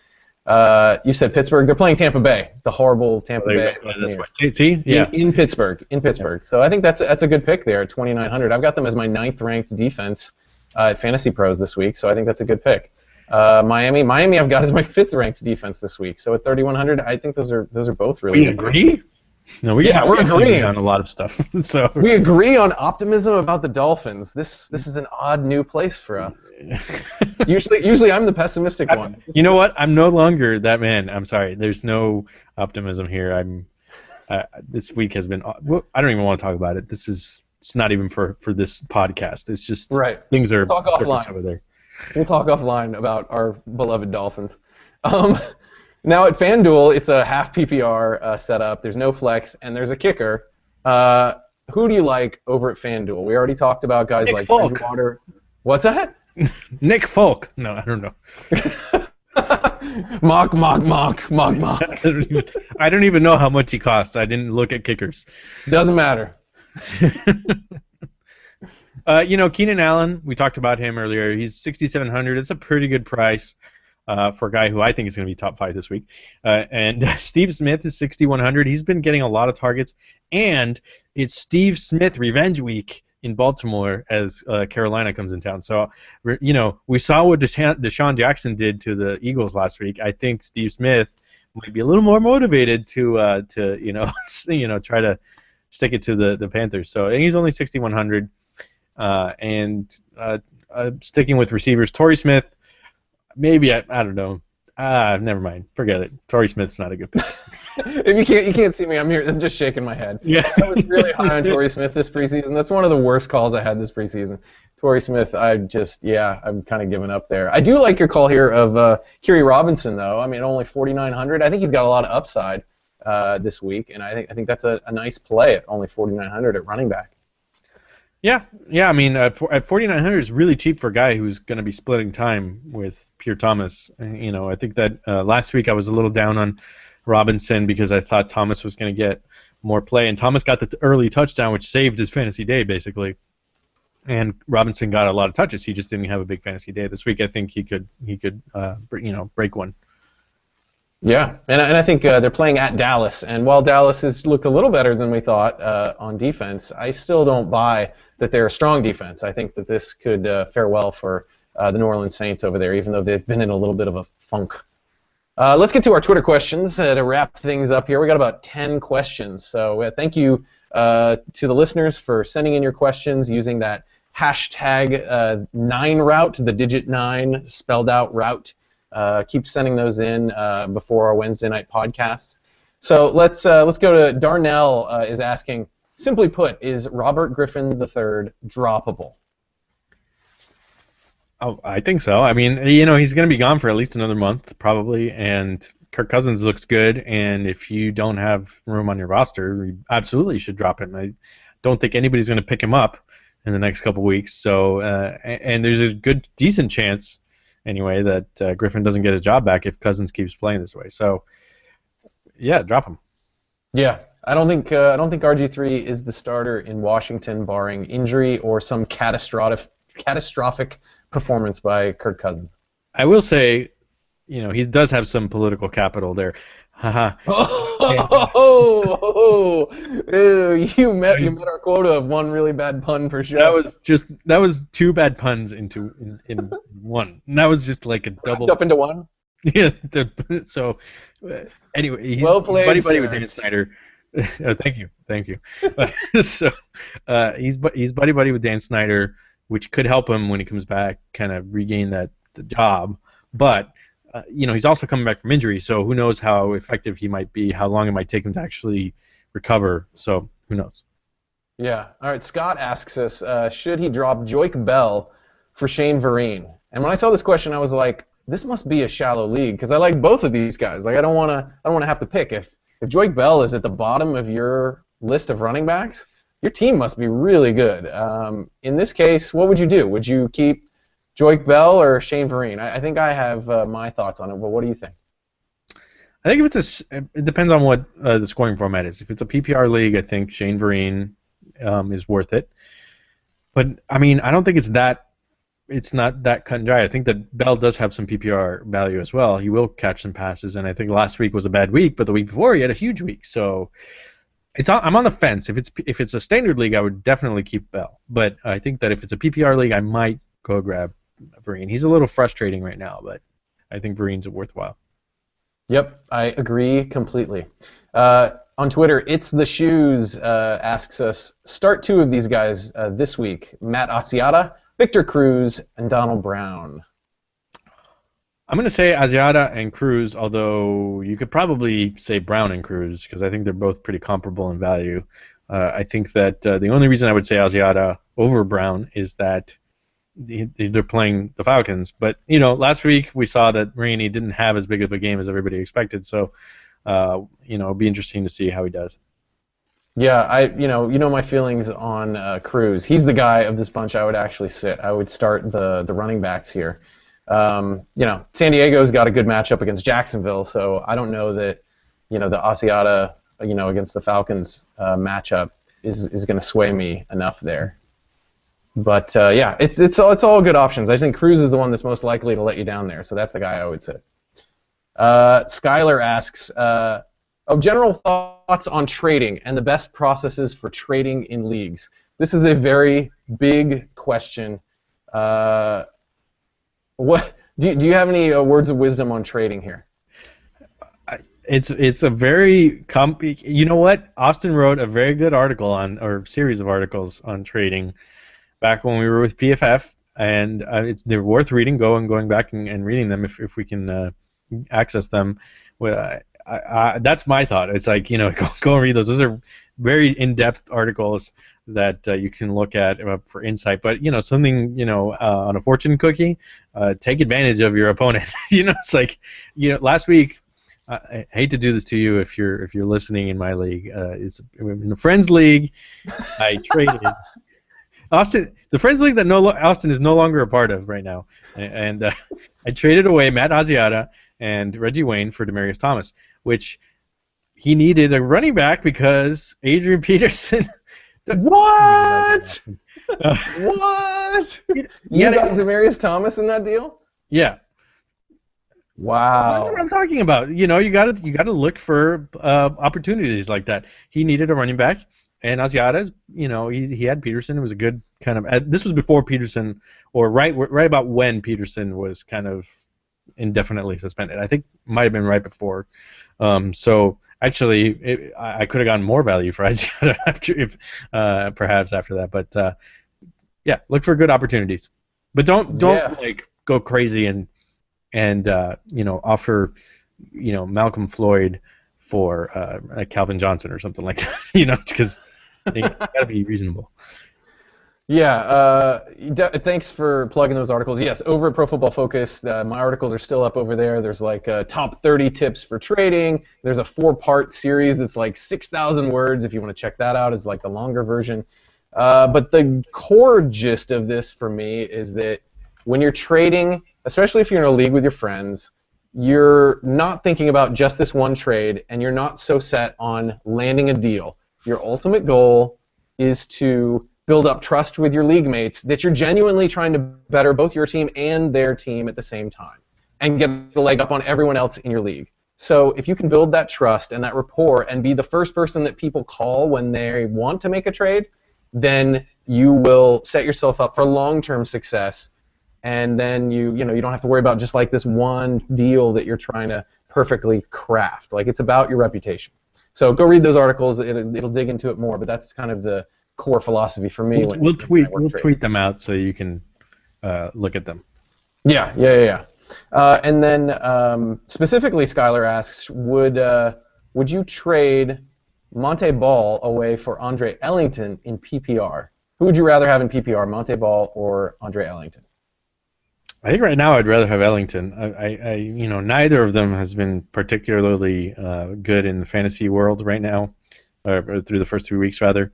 You said Pittsburgh. They're playing Tampa Bay, the horrible Tampa Bay. That's why. See, yeah. In Pittsburgh. Yeah. So I think that's a good pick there at 2,900. I've got them as my 9th ranked defense at Fantasy Pros this week, so I think that's a good pick. Miami, I've got as my 5th ranked defense this week. So at 3,100, I think those are both really good. We agree? No, we're agreeing on a lot of stuff. So we agree on optimism about the Dolphins. This is an odd new place for us. Usually I'm the pessimistic one. You know what? I'm no longer that man. I'm sorry. There's no optimism here. This week has been. I don't even want to talk about it. It's not even for this podcast. It's just right. Things are talk offline over there. We'll talk offline about our beloved Dolphins. Now at FanDuel, it's a half PPR setup. There's no flex, and there's a kicker. Who do you like over at FanDuel? We already talked about guys Nick like Folk. Bridgewater. What's that? Nick Folk. No, I don't know. Mock. I don't even know how much he costs. I didn't look at kickers. Doesn't matter. Keenan Allen, we talked about him earlier. He's 6,700. It's a pretty good price for a guy who I think is going to be top 5 this week. And Steve Smith is 6,100. He's been getting a lot of targets. And it's Steve Smith Revenge Week in Baltimore as Carolina comes in town. So, we saw what Deshaun Jackson did to the Eagles last week. I think Steve Smith might be a little more motivated to try to stick it to the Panthers. So and he's only 6,100. Sticking with receivers, Torrey Smith, maybe I don't know. Never mind. Forget it. Torrey Smith's not a good pick. If you can't see me, I'm just shaking my head. Yeah. I was really high on Torrey Smith this preseason. That's one of the worst calls I had this preseason. Torrey Smith, I'm kind of giving up there. I do like your call here of Kerry Robinson, though. I mean, only 4,900. I think he's got a lot of upside this week, and I think that's a nice play at only 4,900 at running back. Yeah. I mean, at 4,900 is really cheap for a guy who's going to be splitting time with Pierre Thomas. I think that last week I was a little down on Robinson because I thought Thomas was going to get more play, and Thomas got the early touchdown, which saved his fantasy day basically. And Robinson got a lot of touches. He just didn't have a big fantasy day this week. I think he could break one. Yeah, and I think they're playing at Dallas, and while Dallas has looked a little better than we thought on defense, I still don't buy that they're a strong defense. I think that this could fare well for the New Orleans Saints over there, even though they've been in a little bit of a funk. Let's get to our Twitter questions to wrap things up here. We got about 10 questions, so thank you to the listeners for sending in your questions using that hashtag 9 route, the digit 9 spelled out route. Keep sending those in before our Wednesday night podcast. So let's go to Darnell is asking, simply put, is Robert Griffin III droppable? Oh, I think so. I mean, he's going to be gone for at least another month probably, and Kirk Cousins looks good, and if you don't have room on your roster, you absolutely should drop him. I don't think anybody's going to pick him up in the next couple weeks. So, and there's a decent chance anyway that Griffin doesn't get his job back if Cousins keeps playing this way. So, yeah, drop him. Yeah, I don't think RG3 is the starter in Washington, barring injury or some catastrophic performance by Kirk Cousins. I will say, he does have some political capital there. Haha. And, You met our quota of one really bad pun per show. that was two bad puns in one. And that was just like a Wrapped double. up into one. Yeah. So anyway, Well he's played, buddy with sir. Dan Snyder. Thank you. So he's buddy with Dan Snyder, which could help him when he comes back, kind of regain the job. But he's also coming back from injury, so who knows how effective he might be, how long it might take him to actually recover. So who knows? Yeah. All right. Scott asks us, should he drop Joik Bell for Shane Vereen? And when I saw this question, I was like, this must be a shallow league because I like both of these guys. Like I don't want to have to pick. If Joik Bell is at the bottom of your list of running backs, your team must be really good. In this case, what would you do? Would you keep Joik Bell or Shane Vereen? I think I have my thoughts on it, but what do you think? I think it depends on what the scoring format is. If it's a PPR league, I think Shane Vereen is worth it. But I mean, I don't think it's not that cut and dry. I think that Bell does have some PPR value as well. He will catch some passes, and I think last week was a bad week, but the week before he had a huge week. So I'm on the fence. If it's a standard league, I would definitely keep Bell. But I think that if it's a PPR league, I might go grab Vereen. He's a little frustrating right now, but I think Vereen's worthwhile. Yep, I agree completely. On Twitter, It's the Shoes asks us, start two of these guys this week, Matt Asiata, Victor Cruz, and Donald Brown. I'm going to say Asiata and Cruz, although you could probably say Brown and Cruz because I think they're both pretty comparable in value. I think that the only reason I would say Asiata over Brown is that they're playing the Falcons. But, last week we saw that Rainey didn't have as big of a game as everybody expected. So, it'll be interesting to see how he does. Yeah, you know my feelings on Cruz. He's the guy of this bunch I would actually sit. I would start the running backs here. San Diego's got a good matchup against Jacksonville, so I don't know that, the Asiata, against the Falcons matchup is going to sway me enough there. But yeah, it's all good options. I think Cruz is the one that's most likely to let you down there, so that's the guy I would sit. Skylar asks, general thoughts on trading and the best processes for trading in leagues. This is a very big question. What do you have any words of wisdom on trading here? It's a very you know what? Austin wrote a very good article or series of articles on trading back when we were with PFF, and they're worth reading. Going back and reading them if we can access them. Well, that's my thought. It's like, go and read those. Those are very in-depth articles that you can look at for insight. But, something, on a fortune cookie, take advantage of your opponent. It's like, last week, I hate to do this to you if you're listening in my league. It's in the Friends League, I traded Austin, the Friends League that Austin is no longer a part of right now. And I traded away Matt Asiata and Reggie Wayne for Demaryius Thomas, which he needed a running back because Adrian Peterson. What? What? You got Demaryius Thomas in that deal? Yeah. Wow. That's what I'm talking about. You gotta look for opportunities like that. He needed a running back, and Asiata's, he had Peterson. It was a good kind of. This was before Peterson, or right about when Peterson was kind of indefinitely suspended. I think might have been right before. So actually, I could have gotten more value for Asiata perhaps after that. But yeah, look for good opportunities, but don't like go crazy and offer Malcolm Floyd for Calvin Johnson or something like that. Because you gotta be reasonable. Yeah, thanks for plugging those articles. Yes, over at Pro Football Focus, my articles are still up over there. There's like top 30 tips for trading. There's a 4-part series that's like 6,000 words. If you want to check that out, is like the longer version. But the core gist of this for me is that when you're trading, especially if you're in a league with your friends, you're not thinking about just this one trade, and you're not so set on landing a deal. Your ultimate goal is to build up trust with your league mates that you're genuinely trying to better both your team and their team at the same time and get a leg up on everyone else in your league. So if you can build that trust and that rapport and be the first person that people call when they want to make a trade, then you will set yourself up for long-term success. And then you don't have to worry about just like this one deal that you're trying to perfectly craft. Like, it's about your reputation. So go read those articles. It'll dig into it more, but that's kind of the core philosophy for me. We'll tweet them out so you can look at them. Yeah. And then specifically, Skylar asks, would you trade Monte Ball away for Andre Ellington in PPR? Who would you rather have in PPR, Monte Ball or Andre Ellington? I think right now I'd rather have Ellington. Neither of them has been particularly good in the fantasy world right now, or through the first 3 weeks rather.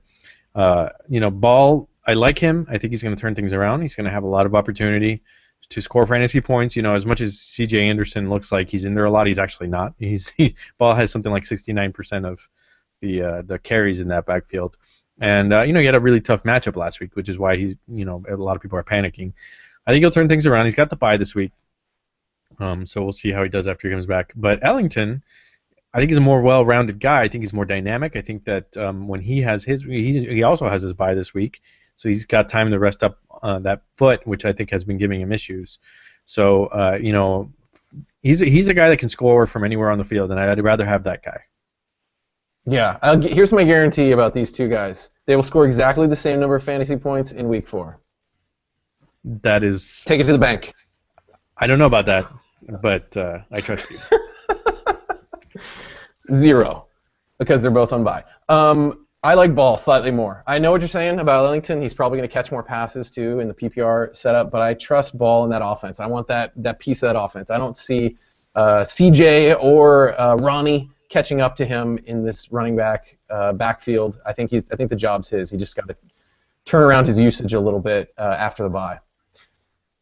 Ball, I like him. I think he's going to turn things around. He's going to have a lot of opportunity to score fantasy points. As much as C.J. Anderson looks like he's in there a lot, he's actually not. Ball has something like 69% of the carries in that backfield, and he had a really tough matchup last week, which is why a lot of people are panicking. I think he'll turn things around. He's got the bye this week, so we'll see how he does after he comes back. But Ellington, I think he's a more well-rounded guy. I think he's more dynamic. I think that when he has he also has his bye this week, so he's got time to rest up that foot, which I think has been giving him issues. So he's a guy that can score from anywhere on the field, and I'd rather have that guy. Yeah, here's my guarantee about these two guys. They will score exactly the same number of fantasy points in Week 4. That is... Take it to the bank. I don't know about that, but I trust you. 0, because they're both on bye. I like Ball slightly more. I know what you're saying about Ellington. He's probably going to catch more passes, too, in the PPR setup, but I trust Ball in that offense. I want that piece of that offense. I don't see CJ or Ronnie catching up to him in this running back backfield. I think the job's his. He just got to turn around his usage a little bit after the bye.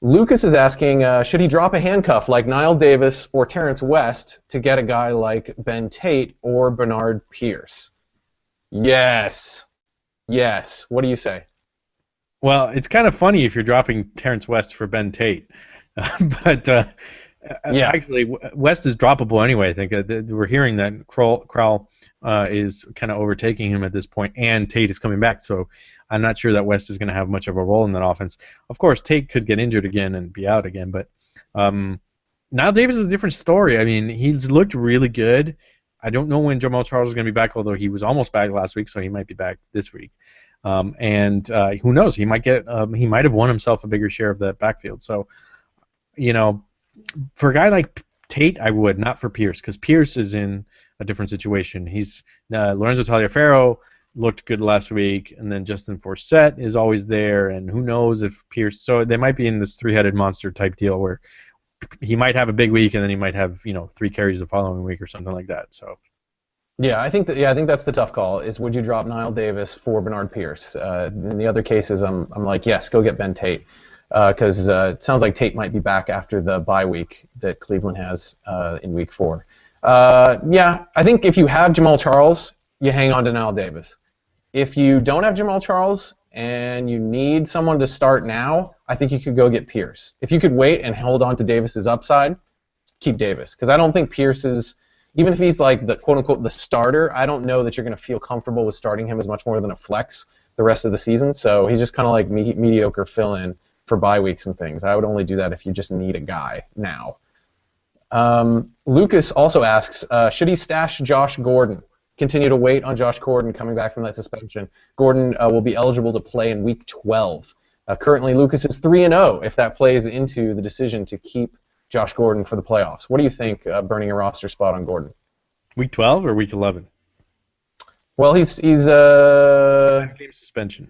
Lucas is asking, should he drop a handcuff like Niall Davis or Terrence West to get a guy like Ben Tate or Bernard Pierce? Yes. What do you say? Well, it's kind of funny if you're dropping Terrence West for Ben Tate, but actually West is droppable anyway. I think we're hearing that Crowell is kind of overtaking him at this point, and Tate is coming back, so I'm not sure that West is going to have much of a role in that offense. Of course, Tate could get injured again and be out again, but now Davis is a different story. I mean, he's looked really good. I don't know when Jamal Charles is going to be back, although he was almost back last week, so he might be back this week. And who knows? He might have won himself a bigger share of that backfield. So, for a guy like Tate, I would, not for Pierce, because Pierce is in a different situation. He's Lorenzo Taliaferro looked good last week, and then Justin Forsett is always there, and who knows if Pierce. So they might be in this three-headed monster type deal where he might have a big week, and then he might have 3 carries the following week or something like that. So. Yeah, I think that's the tough call. Is would you drop Niall Davis for Bernard Pierce? In the other cases, I'm like, yes, go get Ben Tate, because it sounds like Tate might be back after the bye week that Cleveland has in Week 4. Yeah, I think if you have Jamal Charles, you hang on to Niall Davis. If you don't have Jamal Charles and you need someone to start now, I think you could go get Pierce. If you could wait and hold on to Davis's upside, keep Davis, because I don't think Pierce is. Even if he's like the quote-unquote the starter, I don't know that you're going to feel comfortable with starting him as much more than a flex the rest of the season. So he's just kind of like mediocre fill-in for bye weeks and things. I would only do that if you just need a guy now. Lucas also asks, should he stash Josh Gordon? Continue to wait on Josh Gordon coming back from that suspension. Gordon will be eligible to play in Week 12. Currently, Lucas is 3-0 if that plays into the decision to keep Josh Gordon for the playoffs. What do you think, burning a roster spot on Gordon? Week 12 or Week 11? Well, he's 10-game suspension.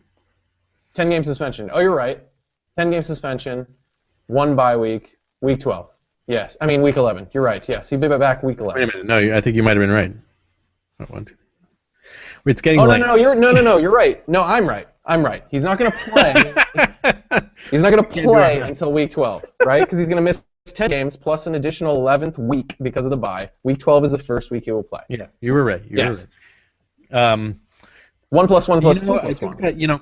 10-game suspension. Oh, you're right. 10-game suspension, 1 bye week, Week 12. Yes, I mean Week 11. You're right. Yes, he'll be back Week 11. Wait a minute. No, I think you might have been right. It's getting late. No, you're right. No, I'm right. He's not going to play. He's not going to play until Week 12, right? Because he's going to miss 10 games plus an additional 11th week because of the bye. Week 12 is the first week he will play. Yeah, you were right. You were right. 1 plus 1 plus 2 plus 1.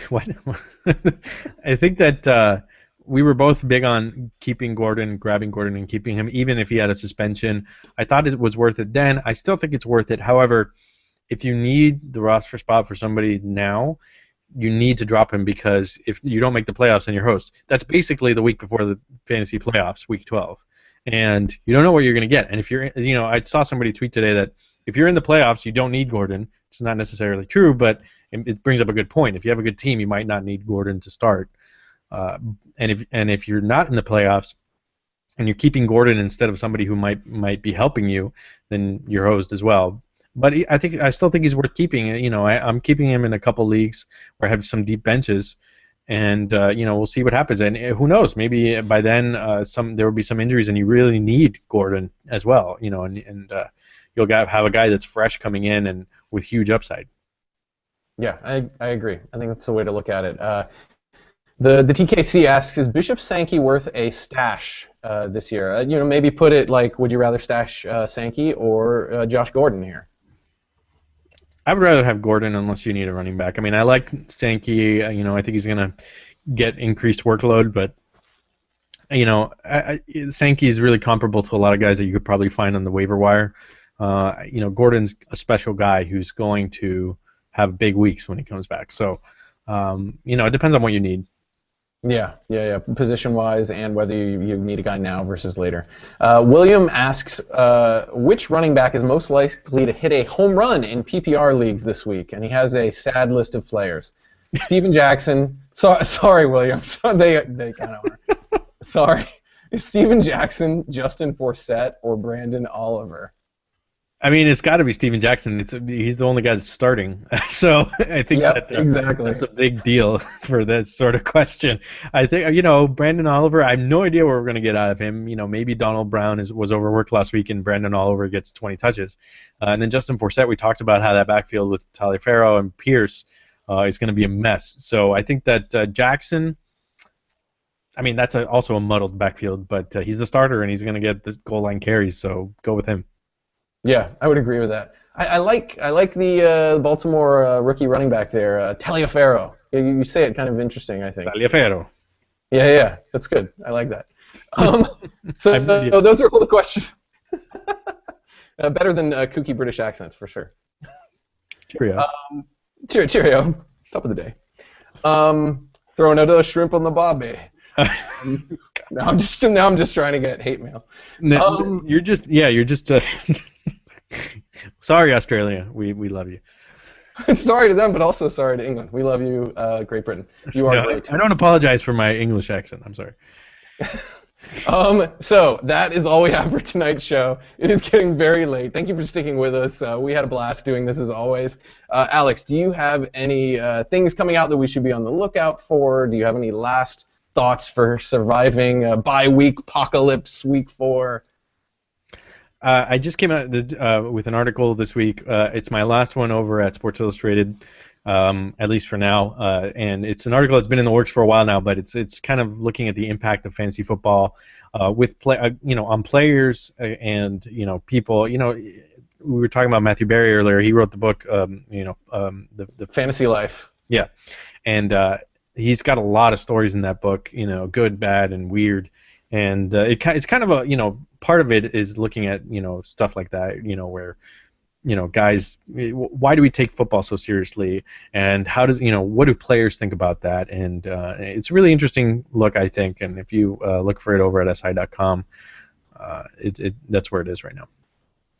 What? I think that we were both big on keeping Gordon, grabbing Gordon, and keeping him, even if he had a suspension. I thought it was worth it then. I still think it's worth it. However, if you need the roster spot for somebody now, you need to drop him, because if you don't make the playoffs and you're host, that's basically the week before the fantasy playoffs, week 12, and you don't know what you're going to get. And if you're, I saw somebody tweet today that if you're in the playoffs, you don't need Gordon. It's not necessarily true, but it brings up a good point. If you have a good team, you might not need Gordon to start. And if you're not in the playoffs and you're keeping Gordon instead of somebody who might be helping you, then you're hosed as well. But I still think he's worth keeping. I'm keeping him in a couple leagues where I have some deep benches, and we'll see what happens. And who knows? Maybe by then there will be some injuries, and you really need Gordon as well. And you'll have a guy that's fresh coming in and with huge upside. Yeah, I agree. I think that's the way to look at it. The TKC asks, is Bishop Sankey worth a stash this year? Maybe put it like, would you rather stash Sankey or Josh Gordon here? I would rather have Gordon unless you need a running back. I mean, I like Sankey. I think he's going to get increased workload, but Sankey is really comparable to a lot of guys that you could probably find on the waiver wire. Gordon's a special guy who's going to have big weeks when he comes back. So, it depends on what you need. Yeah. Position-wise, and whether you need a guy now versus later. William asks, which running back is most likely to hit a home run in PPR leagues this week? And he has a sad list of players. Steven Jackson. Sorry, William. They kind of are. Sorry. Steven Jackson, Justin Forsett, or Brandon Oliver? I mean, it's got to be Steven Jackson. He's the only guy that's starting, so I think exactly. That's a big deal for that sort of question. I think Brandon Oliver. I have no idea what we're going to get out of him. Maybe Donald Brown was overworked last week, and Brandon Oliver gets 20 touches, and then Justin Forsett. We talked about how that backfield with Taliaferro and Pierce is going to be a mess. So I think that Jackson. I mean, that's also a muddled backfield, but he's the starter, and he's going to get the goal line carries. So go with him. Yeah, I would agree with that. I like the Baltimore rookie running back there, Taliaferro. You say it kind of interesting, I think. Taliaferro. Yeah, that's good. I like that. So those are all the questions. Better than kooky British accents, for sure. Cheerio. Cheerio. Top of the day. Throwing out a shrimp on the bobby. Now I'm just trying to get hate mail. You're just. Sorry, Australia. We love you. Sorry to them, but also sorry to England. We love you, Great Britain. You are great. I don't apologize for my English accent. I'm sorry. So that is all we have for tonight's show. It is getting very late. Thank you for sticking with us. We had a blast doing this as always. Alex, do you have any things coming out that we should be on the lookout for? Do you have any last thoughts for surviving bye-week apocalypse week 4? I just came out with an article this week. It's my last one over at Sports Illustrated, at least for now. And it's an article that's been in the works for a while now, but it's kind of looking at the impact of fantasy football with on players and people. We were talking about Matthew Berry earlier. He wrote the book, the Fantasy Life. Yeah, and he's got a lot of stories in that book. Good, bad, and weird. And it's kind of a part of it is looking at stuff like that where guys, why do we take football so seriously, and how does what do players think about that? And it's a really interesting look, I think, and if you look for it over at si.com, that's where it is right now.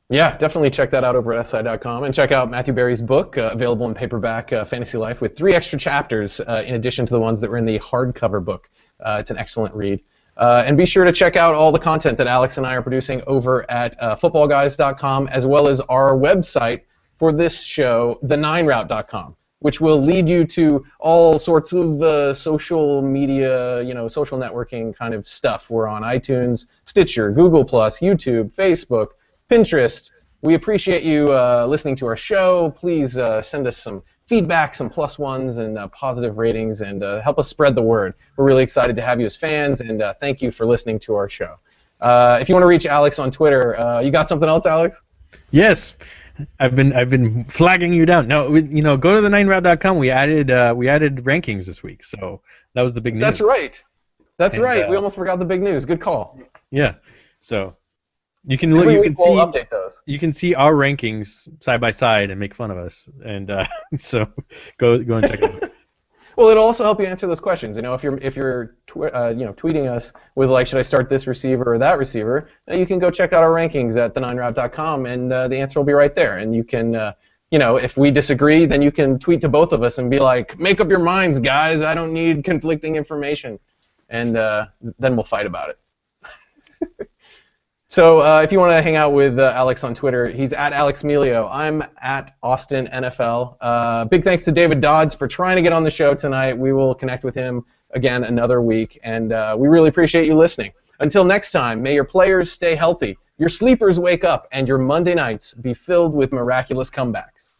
Yeah, definitely check that out over at si.com, and check out Matthew Berry's book, available in paperback, Fantasy Life, with 3 extra chapters in addition to the ones that were in the hardcover book. It's an excellent read. And be sure to check out all the content that Alex and I are producing over at footballguys.com, as well as our website for this show, the9route.com, which will lead you to all sorts of social media, social networking kind of stuff. We're on iTunes, Stitcher, Google+, YouTube, Facebook, Pinterest. We appreciate you listening to our show. Please send us some feedback, some +1s, and positive ratings, and help us spread the word. We're really excited to have you as fans, and thank you for listening to our show. If you want to reach Alex on Twitter, you got something else, Alex? Yes, I've been flagging you down. No, go to the9route.com. We added rankings this week, so that was the big news. That's right. That's And, right. We almost forgot the big news. Good call. Yeah. So you can look. Every You week can we'll see. update those. You can see our rankings side by side and make fun of us. And so go and check it out. Well, it'll also help you answer those questions. If you're tweeting us with like, should I start this receiver or that receiver? You can go check out our rankings at the9route.com, and the answer will be right there. And you can, if we disagree, then you can tweet to both of us and be like, make up your minds, guys. I don't need conflicting information, and then we'll fight about it. So if you want to hang out with Alex on Twitter, he's at Alex Miglio. I'm at Austin NFL. Big thanks to David Dodds for trying to get on the show tonight. We will connect with him again another week, and we really appreciate you listening. Until next time, may your players stay healthy, your sleepers wake up, and your Monday nights be filled with miraculous comebacks.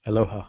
Aloha.